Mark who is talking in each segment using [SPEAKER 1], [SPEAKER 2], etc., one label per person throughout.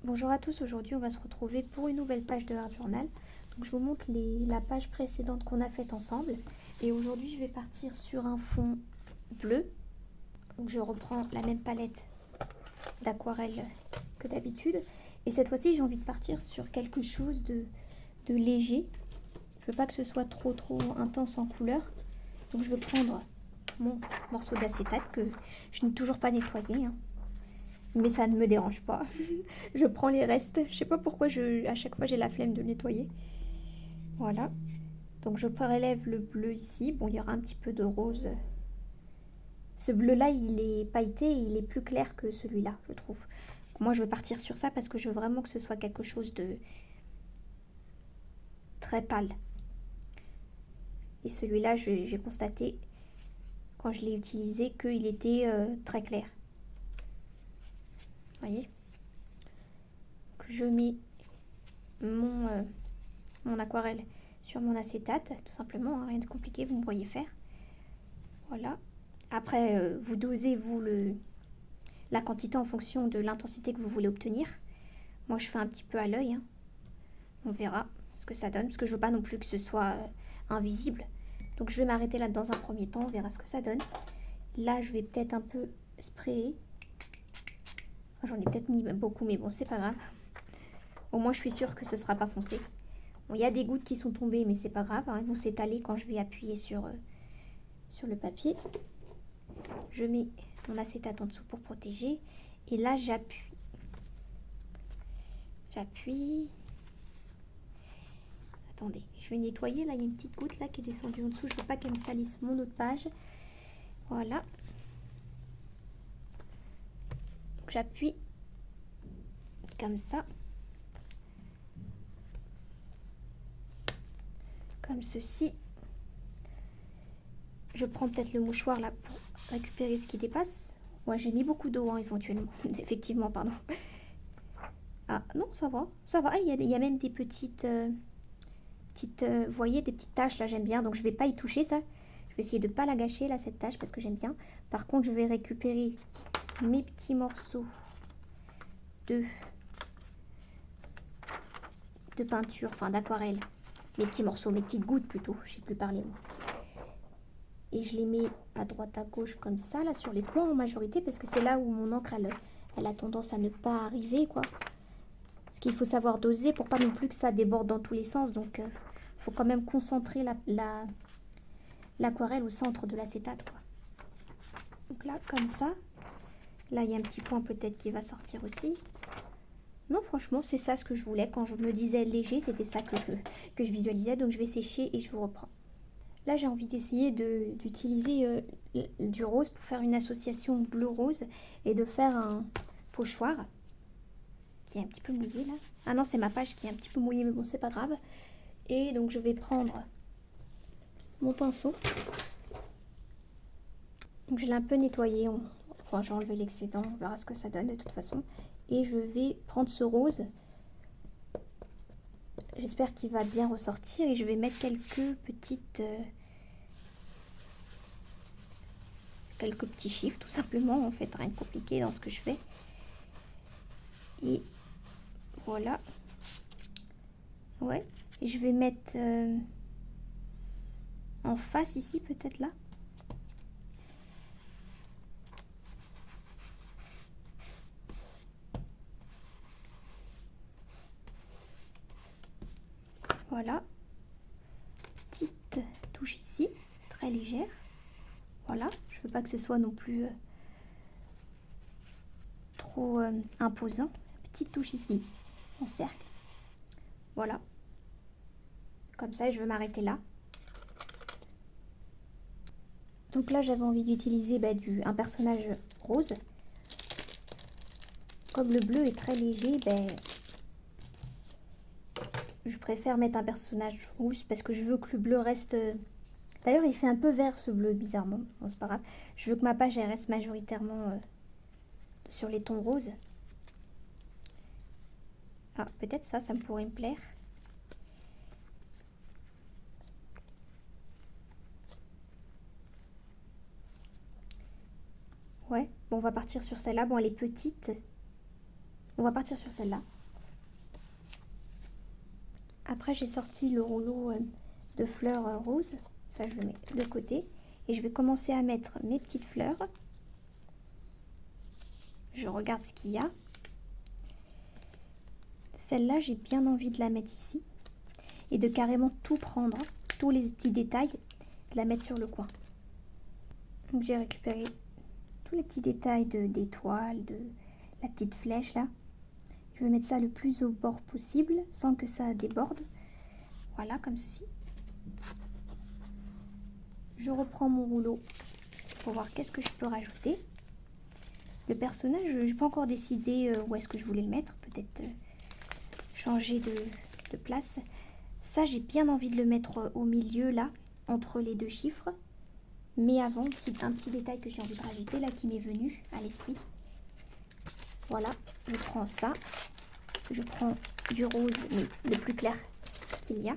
[SPEAKER 1] Bonjour à tous, aujourd'hui on va se retrouver pour une nouvelle page de Art Journal. Donc je vous montre la page précédente qu'on a faite ensemble. Et aujourd'hui je vais partir sur un fond bleu. Donc je reprends la même palette d'aquarelle que d'habitude. Et cette fois-ci j'ai envie de partir sur quelque chose de léger. Je veux pas que ce soit trop intense en couleur. Donc je vais prendre mon morceau d'acétate que je n'ai toujours pas nettoyé, hein. Mais ça ne me dérange pas. Je prends les restes. Je sais pas pourquoi à chaque fois j'ai la flemme de le nettoyer. Voilà. Donc je prélève le bleu ici. Bon, il y aura un petit peu de rose. Ce bleu-là, il est pailleté et il est plus clair que celui-là, je trouve. Donc moi, je vais partir sur ça parce que je veux vraiment que ce soit quelque chose de très pâle. Et celui-là, j'ai constaté quand je l'ai utilisé qu'il était très clair. Vous voyez ? Je mets mon aquarelle sur mon acétate, tout simplement, hein, rien de compliqué, vous me voyez faire. Voilà. Après, vous dosez, vous, la quantité en fonction de l'intensité que vous voulez obtenir. Moi, je fais un petit peu à l'œil, hein. On verra ce que ça donne, parce que je veux pas non plus que ce soit invisible. Donc, je vais m'arrêter là dans un premier temps, on verra ce que ça donne. Là, je vais peut-être un peu sprayer. J'en ai peut-être mis beaucoup, mais bon, c'est pas grave. Au moins, je suis sûre que ce sera pas foncé. Bon, il y a des gouttes qui sont tombées, mais c'est pas grave, hein, elles vont s'étaler quand je vais appuyer sur le papier. Je mets mon acétate en dessous pour protéger. Et là, j'appuie. Attendez, je vais nettoyer. Là, il y a une petite goutte là qui est descendue en dessous. Je ne veux pas qu'elle me salisse mon autre page. Voilà. Donc, j'appuie comme ça. Comme ceci. Je prends peut-être le mouchoir là pour récupérer ce qui dépasse. Ouais, j'ai mis beaucoup d'eau, hein, éventuellement. Effectivement, pardon. Ah non, ça va. Ça va. Il y a même des petites... vous voyez, des petites taches là, j'aime bien. Donc, je vais pas y toucher ça. Je vais essayer de ne pas la gâcher là, cette tache, parce que j'aime bien. Par contre, je vais récupérer mes petits morceaux de peinture, enfin d'aquarelle. Mes petits morceaux, mes petites gouttes plutôt. Je sais plus parler moi. Et je les mets à droite à gauche comme ça, là sur les coins en majorité, parce que c'est là où mon encre elle a tendance à ne pas arriver, quoi. Parce qu'il faut savoir doser pour pas non plus que ça déborde dans tous les sens. Donc faut quand même concentrer l'aquarelle au centre de l'acétate, quoi. Donc là, comme ça. Là, il y a un petit point peut-être qui va sortir aussi. Non, franchement, c'est ça ce que je voulais. Quand je me disais léger, c'était ça que je visualisais. Donc, je vais sécher et je vous reprends. Là, j'ai envie d'essayer d'utiliser du rose pour faire une association bleu-rose et de faire un pochoir qui est un petit peu mouillé là. Ah non, c'est ma page qui est un petit peu mouillée, mais bon, c'est pas grave. Et donc, je vais prendre mon pinceau. Donc, je l'ai un peu nettoyé. Enfin, j'ai enlevé l'excédent. On verra ce que ça donne de toute façon. Et je vais prendre ce rose. J'espère qu'il va bien ressortir. Et je vais mettre quelques petits chiffres, tout simplement. En fait, rien de compliqué dans ce que je fais. Et voilà. Ouais. Et je vais mettre en face ici, peut-être là. Voilà. Petite touche ici, très légère. Voilà. Je veux pas que ce soit non plus trop imposant. Petite touche ici, en cercle. Voilà. Comme ça, je veux m'arrêter là. Donc là, j'avais envie d'utiliser un personnage rose. Comme le bleu est très léger, je préfère mettre un personnage rouge parce que je veux que le bleu reste... D'ailleurs, il fait un peu vert ce bleu, bizarrement. Bon, c'est pas grave. Je veux que ma page elle reste majoritairement sur les tons roses. Ah, peut-être ça me pourrait me plaire. Ouais, bon, on va partir sur celle-là. Bon, elle est petite. On va partir sur celle-là. Après, j'ai sorti le rouleau de fleurs roses. Ça, je le mets de côté. Et je vais commencer à mettre mes petites fleurs. Je regarde ce qu'il y a. Celle-là, j'ai bien envie de la mettre ici. Et de carrément tout prendre, tous les petits détails, de la mettre sur le coin. Donc j'ai récupéré tous les petits détails d'étoiles, de la petite flèche là. Je vais mettre ça le plus au bord possible, sans que ça déborde. Voilà, comme ceci. Je reprends mon rouleau pour voir qu'est-ce que je peux rajouter. Le personnage, je n'ai pas encore décidé où est-ce que je voulais le mettre. Peut-être changer de place. Ça, j'ai bien envie de le mettre au milieu, là, entre les deux chiffres. Mais avant, un petit détail que j'ai envie de rajouter, là, qui m'est venu à l'esprit. Voilà, je prends ça. Je prends du rose, mais le plus clair qu'il y a.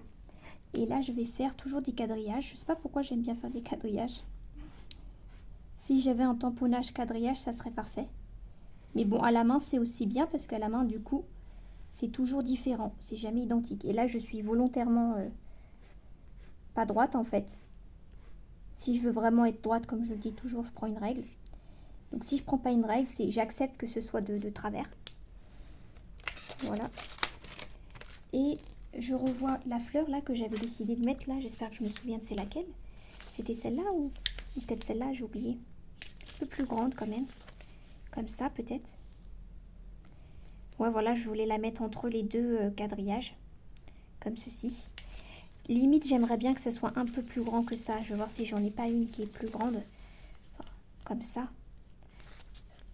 [SPEAKER 1] Et là, je vais faire toujours des quadrillages. Je ne sais pas pourquoi j'aime bien faire des quadrillages. Si j'avais un tamponnage quadrillage, ça serait parfait. Mais bon, à la main, c'est aussi bien parce qu'à la main, du coup, c'est toujours différent. C'est jamais identique. Et là, je suis volontairement pas droite, en fait. Si je veux vraiment être droite, comme je le dis toujours, je prends une règle. Donc, si je prends pas une règle, c'est j'accepte que ce soit de travers. Voilà. Et je revois la fleur, là, que j'avais décidé de mettre, là. J'espère que je me souviens de c'est laquelle. C'était celle-là ou peut-être celle-là, j'ai oublié. Un peu plus grande, quand même. Comme ça, peut-être. Ouais, voilà, je voulais la mettre entre les deux quadrillages. Comme ceci. Limite, j'aimerais bien que ça soit un peu plus grand que ça. Je vais voir si j'en ai pas une qui est plus grande. Enfin, comme ça.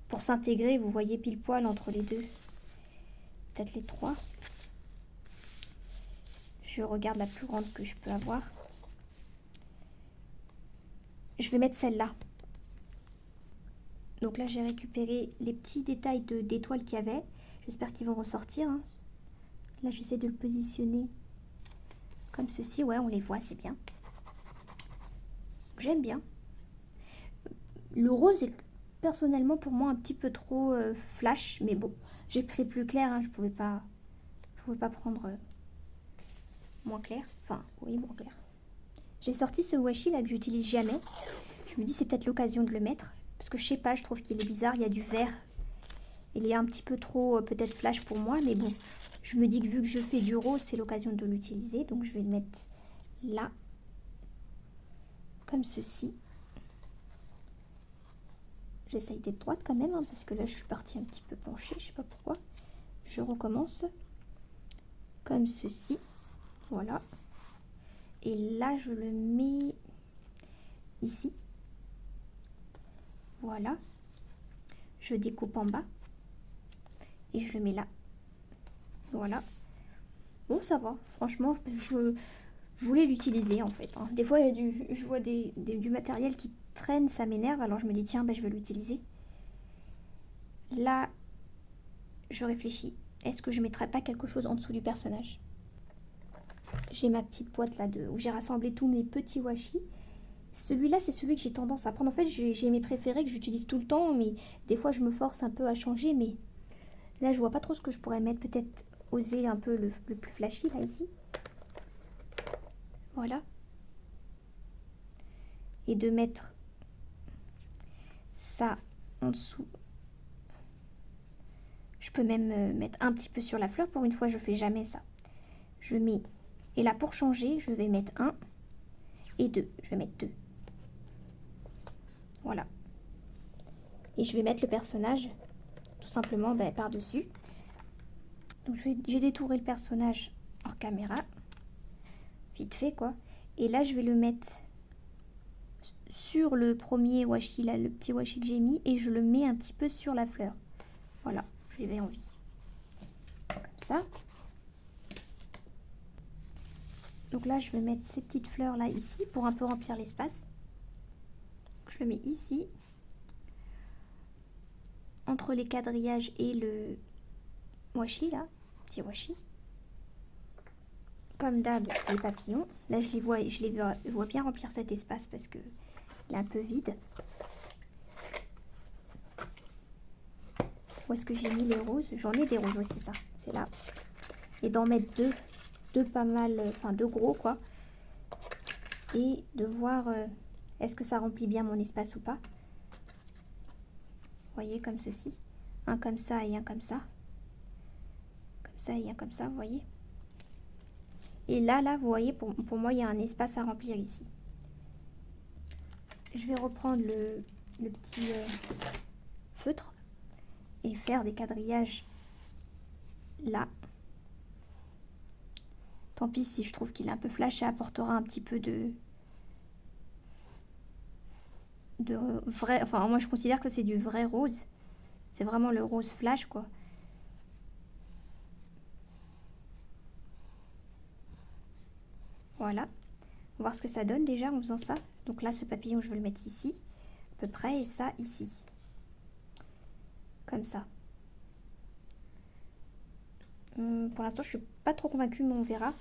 [SPEAKER 1] Pour s'intégrer, vous voyez pile poil entre les deux. Peut-être les trois. Je regarde la plus grande que je peux avoir. Je vais mettre celle-là. Donc là, j'ai récupéré les petits détails d'étoiles qu'il y avait. J'espère qu'ils vont ressortir. Hein. Là, j'essaie de le positionner comme ceci. Ouais, on les voit, c'est bien. J'aime bien. Le rose est personnellement pour moi un petit peu trop flash. Mais bon, j'ai pris plus clair. Hein. Je pouvais pas prendre moins clair. Enfin, oui, moins clair. J'ai sorti ce washi là que j'utilise jamais. Je me dis c'est peut-être l'occasion de le mettre. Parce que je sais pas, je trouve qu'il est bizarre. Il y a du vert. Il est un petit peu trop peut-être flash pour moi. Mais bon, je me dis que vu que je fais du rose, c'est l'occasion de l'utiliser. Donc je vais le mettre là. Comme ceci. J'essaye d'être droite quand même. Hein, parce que là, je suis partie un petit peu penchée. Je sais pas pourquoi. Je recommence. Comme ceci. Voilà. Et là, je le mets ici. Voilà. Je découpe en bas. Et je le mets là. Voilà. Bon, ça va. Franchement, je voulais l'utiliser en fait. Hein. Des fois, je vois du matériel qui traîne, ça m'énerve. Alors je me dis, tiens, ben, je vais l'utiliser. Là, je réfléchis. Est-ce que je ne mettrais pas quelque chose en dessous du personnage? J'ai ma petite boîte là où j'ai rassemblé tous mes petits washi. Celui-là, c'est celui que j'ai tendance à prendre. En fait, j'ai mes préférés que j'utilise tout le temps, mais des fois, je me force un peu à changer. Mais là, je vois pas trop ce que je pourrais mettre. Peut-être oser un peu le plus flashy, là, ici. Voilà. Et de mettre ça en dessous. Je peux même mettre un petit peu sur la fleur. Pour une fois, je fais jamais ça. Je mets... Et là, pour changer, je vais mettre 1 et 2. Je vais mettre 2. Voilà. Et je vais mettre le personnage tout simplement par-dessus. Donc j'ai détouré le personnage hors caméra. Vite fait quoi. Et là je vais le mettre sur le premier washi, là, le petit washi que j'ai mis. Et je le mets un petit peu sur la fleur. Voilà, je l'avais envie. Comme ça. Donc là je vais mettre ces petites fleurs là ici pour un peu remplir l'espace. Je le mets ici. Entre les quadrillages et le washi là, petit washi. Comme d'hab, les papillons. Là, je vois bien remplir cet espace parce que il est un peu vide. Où est-ce que j'ai mis les roses? J'en ai des roses, oui, c'est ça. C'est là. Et d'en mettre deux pas mal, enfin deux gros quoi. Et de voir est-ce que ça remplit bien mon espace ou pas. Vous voyez, comme ceci. Un comme ça et un comme ça. Comme ça et un comme ça, vous voyez. Et là, vous voyez, pour moi, il y a un espace à remplir ici. Je vais reprendre le petit feutre et faire des quadrillages là. Tant pis si je trouve qu'il est un peu flash, ça apportera un petit peu de vrai. Enfin, moi je considère que c'est du vrai rose. C'est vraiment le rose flash quoi. Voilà. On va voir ce que ça donne déjà en faisant ça. Donc là, ce papillon, je vais le mettre ici, à peu près, et ça ici. Comme ça. Pour l'instant, je suis pas trop convaincue, mais on verra.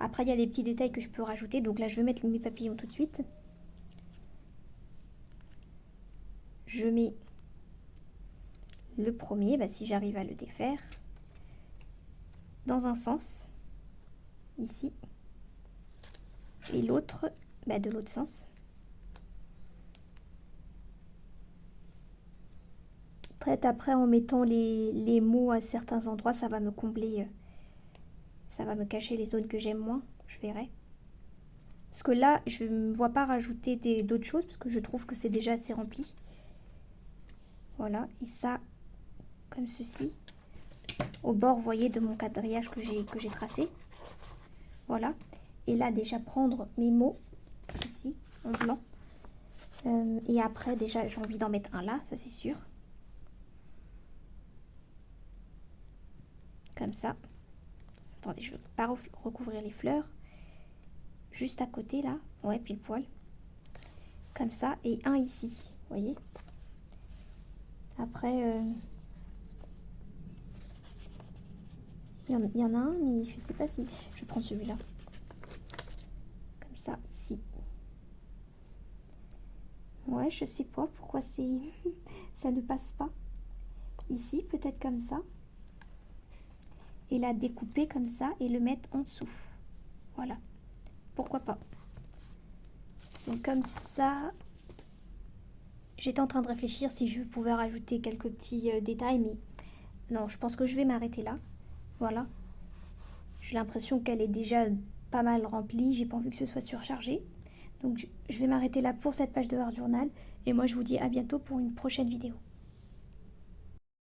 [SPEAKER 1] Après, il y a des petits détails que je peux rajouter. Donc là, je vais mettre mes papillons tout de suite. Je mets le premier, si j'arrive à le défaire, dans un sens, ici. Et l'autre, de l'autre sens. Peut-être après, en mettant les mots à certains endroits, ça va me combler, ça va me cacher les zones que j'aime moins, je verrai. Parce que là, je ne vois pas rajouter d'autres choses, parce que je trouve que c'est déjà assez rempli. Voilà, et ça, comme ceci, au bord, vous voyez, de mon quadrillage que j'ai tracé. Voilà, et là, déjà prendre mes mots, ici, en blanc. Et après, déjà, j'ai envie d'en mettre un là, ça c'est sûr. Comme ça. Attendez, je ne veux pas recouvrir les fleurs. Juste à côté, là. Ouais, pile poil. Comme ça. Et un ici, vous voyez. Après, il y en a un, mais je ne sais pas si... Je prends celui-là. Comme ça, ici. Ouais, je sais pas pourquoi c'est... ça ne passe pas. Ici, peut-être comme ça. Et la découper comme ça et le mettre en dessous. Voilà. Pourquoi pas. Donc comme ça, j'étais en train de réfléchir si je pouvais rajouter quelques petits détails, mais non, je pense que je vais m'arrêter là. Voilà. J'ai l'impression qu'elle est déjà pas mal remplie, j'ai pas envie que ce soit surchargé. Donc je vais m'arrêter là pour cette page de Art Journal, et moi je vous dis à bientôt pour une prochaine vidéo.